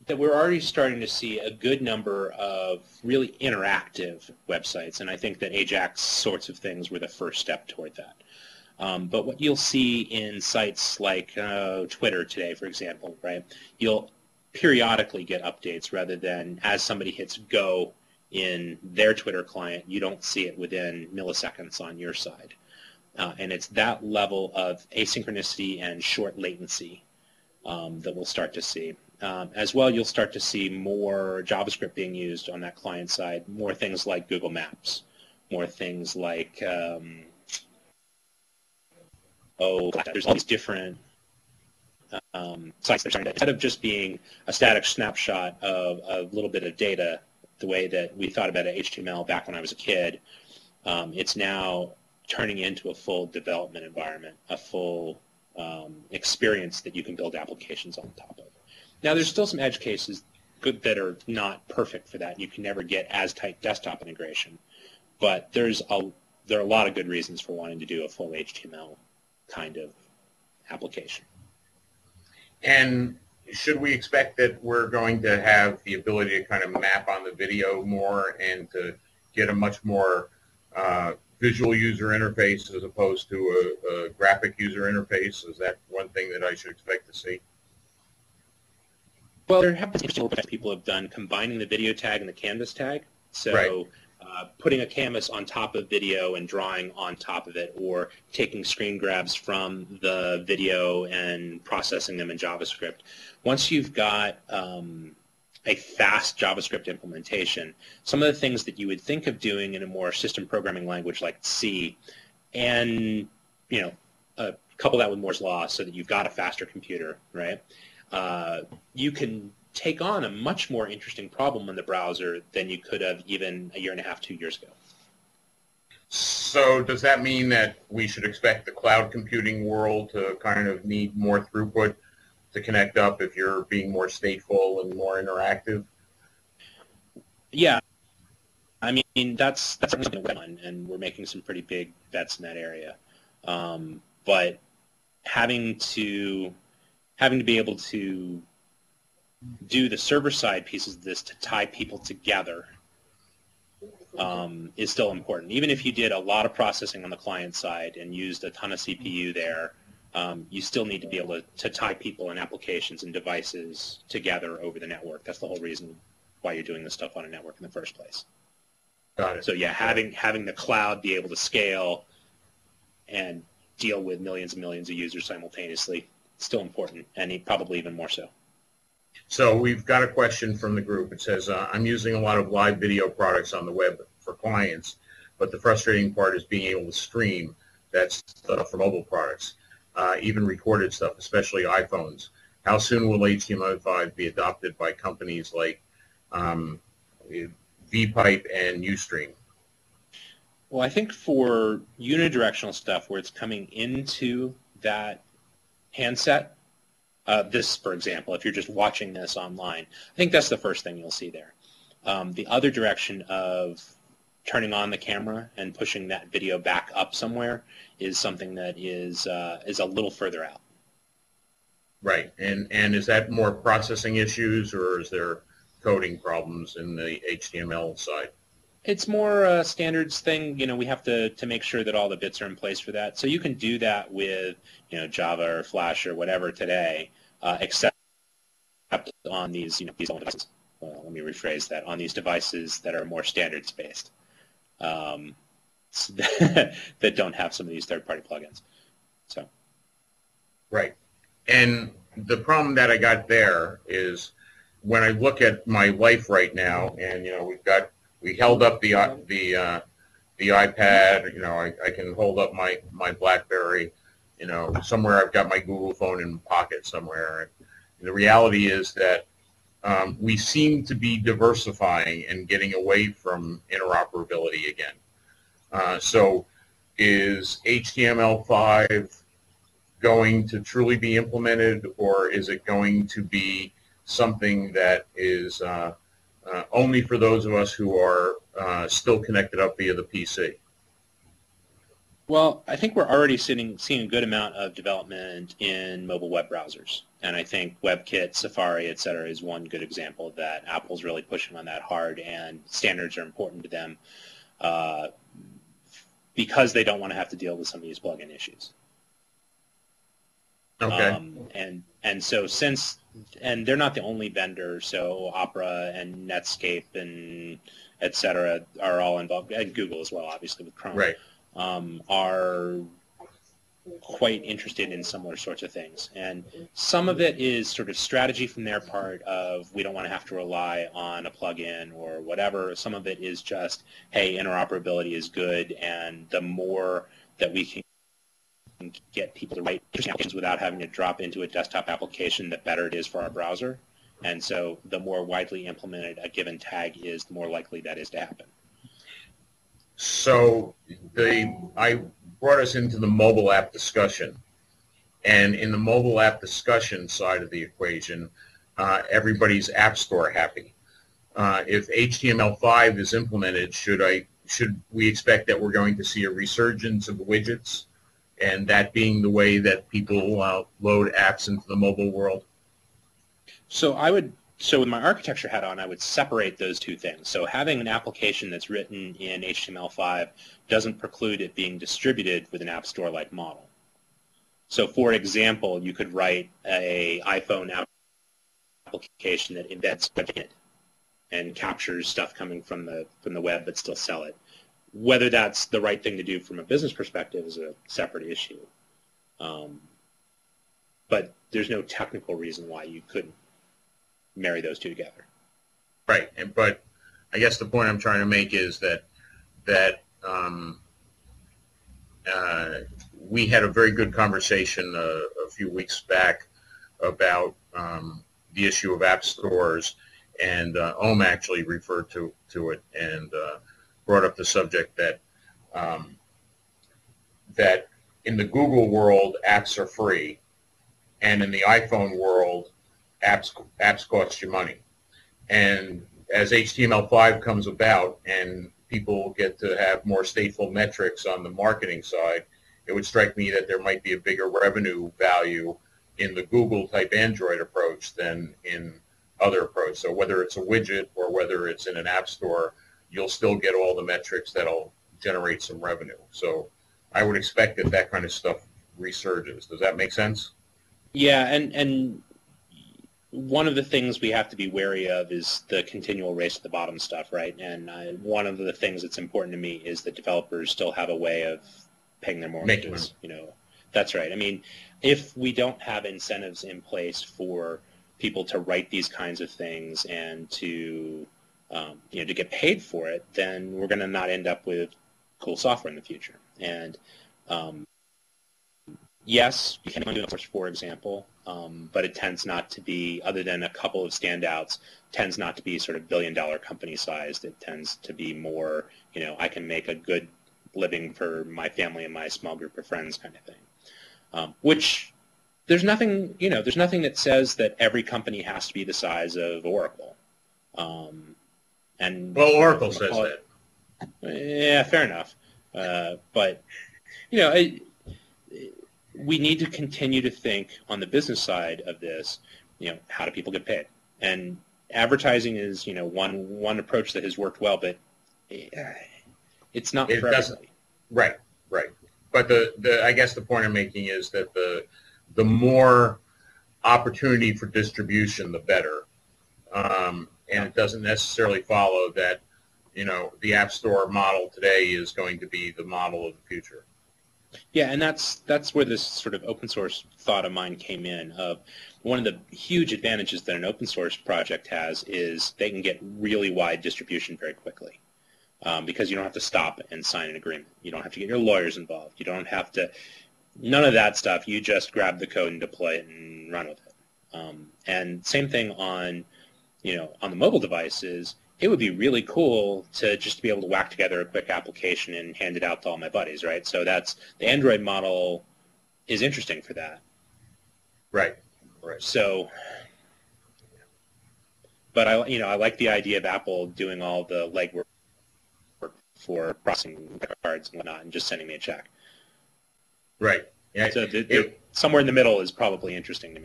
that we're already starting to see a good number of really interactive websites, and I think that Ajax sorts of things were the first step toward that. But what you'll see in sites like Twitter today, for example, right? You'll periodically get updates rather than as somebody hits go in their Twitter client, you don't see it within milliseconds on your side. And it's that level of asynchronicity and short latency that we'll start to see. As well, you'll start to see more JavaScript being used on that client side, more things like Google Maps, more things like, there's all these different sites that are starting to, instead of just being a static snapshot of a little bit of data, the way that we thought about HTML back when I was a kid, it's now turning into a full development environment, a full experience that you can build applications on top of. Now, there's still some edge cases that are not perfect for that. You can never get as tight desktop integration, but there are a lot of good reasons for wanting to do a full HTML kind of application. And should we expect that we're going to have the ability to kind of map on the video more and to get a much more visual user interface as opposed to a graphic user interface? Is that one thing that I should expect to see? Well, there have been interesting work that people have done combining the video tag and the canvas tag. So right. Putting a canvas on top of video and drawing on top of it, or taking screen grabs from the video and processing them in JavaScript. Once you've got a fast JavaScript implementation, some of the things that you would think of doing in a more system programming language like C, and couple that with Moore's Law so that you've got a faster computer, right? You can take on a much more interesting problem in the browser than you could have even a year and a half, 2 years ago. So does that mean that we should expect the cloud computing world to kind of need more throughput to connect up if you're being more stateful and more interactive? Yeah. I mean, that's something we're working on, and we're making some pretty big bets in that area. But having to be able to do the server-side pieces of this to tie people together is still important. Even if you did a lot of processing on the client side and used a ton of CPU there, you still need to be able to tie people and applications and devices together over the network. That's the whole reason why you're doing this stuff on a network in the first place. Got it. So yeah, having the cloud be able to scale and deal with millions and millions of users simultaneously, still important, and probably even more so. So we've got a question from the group. It says, I'm using a lot of live video products on the web for clients, but the frustrating part is being able to stream that stuff for mobile products, even recorded stuff, especially iPhones. How soon will HTML5 be adopted by companies like vPipe and Ustream? Well, I think for unidirectional stuff where it's coming into that handset, this, for example, if you're just watching this online, I think that's the first thing you'll see there. The other direction of turning on the camera and pushing that video back up somewhere is something that is a little further out. Right, and is that more processing issues, or is there coding problems in the HTML side? It's more a standards thing. We have to make sure that all the bits are in place for that. So you can do that with Java or Flash or whatever today, except on these these old devices. Well, let me rephrase that. On these devices that are more standards based, that don't have some of these third-party plugins. So. Right, and the problem that I got there is when I look at my life right now, and we held up the iPad. I can hold up my BlackBerry. Somewhere I've got my Google phone in my pocket somewhere. And the reality is that we seem to be diversifying and getting away from interoperability again. So is HTML5 going to truly be implemented, or is it going to be something that is only for those of us who are still connected up via the PC? Well, I think we're already seeing a good amount of development in mobile web browsers. And I think WebKit, Safari, et cetera, is one good example of that. Apple's really pushing on that hard, and standards are important to them uh, because they don't want to have to deal with some of these plugin issues. Okay. And so and they're not the only vendor, so Opera and Netscape and et cetera are all involved, and Google as well, obviously, with Chrome. Right. Are quite interested in similar sorts of things. And some of it is sort of strategy from their part of we don't want to have to rely on a plugin or whatever. Some of it is just, hey, interoperability is good, and the more that we can get people to write applications without having to drop into a desktop application, the better it is for our browser. And so the more widely implemented a given tag is, the more likely that is to happen. So I brought us into the mobile app discussion, and in the mobile app discussion side of the equation, everybody's App Store happy. If HTML5 is implemented, should we expect that we're going to see a resurgence of widgets, and that being the way that people load apps into the mobile world? So with my architecture hat on, I would separate those two things. So having an application that's written in HTML5 doesn't preclude it being distributed with an App Store-like model. So for example, you could write an iPhone application that embeds web in it and captures stuff coming from the web but still sell it. Whether that's the right thing to do from a business perspective is a separate issue. But there's no technical reason why you couldn't marry those two together. Right, but I guess the point I'm trying to make is that we had a very good conversation a few weeks back about the issue of app stores, and Ohm actually referred to it and brought up the subject that that in the Google world, apps are free, and in the iPhone world, apps cost you money. And as HTML5 comes about and people get to have more stateful metrics on the marketing side, it would strike me that there might be a bigger revenue value in the Google-type Android approach than in other approach. So whether it's a widget or whether it's in an app store, you'll still get all the metrics that'll generate some revenue. So I would expect that kind of stuff resurges. Does that make sense? Yeah, and one of the things we have to be wary of is the continual race to the bottom stuff, right? And one of the things that's important to me is that developers still have a way of paying their mortgages. That's right. I mean, if we don't have incentives in place for people to write these kinds of things and to to get paid for it, then we're going to not end up with cool software in the future. And yes, you can do it, for example, but it tends not to be, other than a couple of standouts, tends not to be sort of billion-dollar company sized. It tends to be more, I can make a good living for my family and my small group of friends kind of thing. Which there's nothing that says that every company has to be the size of Oracle. Well, Oracle says that. Yeah, fair enough. But we need to continue to think on the business side of this. How do people get paid? And advertising is one approach that has worked well, but it's not for everybody. Right. But I guess the point I'm making is that the more opportunity for distribution, the better. And it doesn't necessarily follow that the App Store model today is going to be the model of the future. Yeah, and that's where this sort of open source thought of mine came in. Of one of the huge advantages that an open source project has is they can get really wide distribution very quickly, because you don't have to stop and sign an agreement. You don't have to get your lawyers involved. You don't have to, none of that stuff. You just grab the code and deploy it and run with it. And same thing on on the mobile devices. It would be really cool to just be able to whack together a quick application and hand it out to all my buddies, right? So the Android model is interesting for that. Right. So, but I like the idea of Apple doing all the legwork for processing cards and whatnot and just sending me a check. Right. Yeah. So somewhere in the middle is probably interesting to me.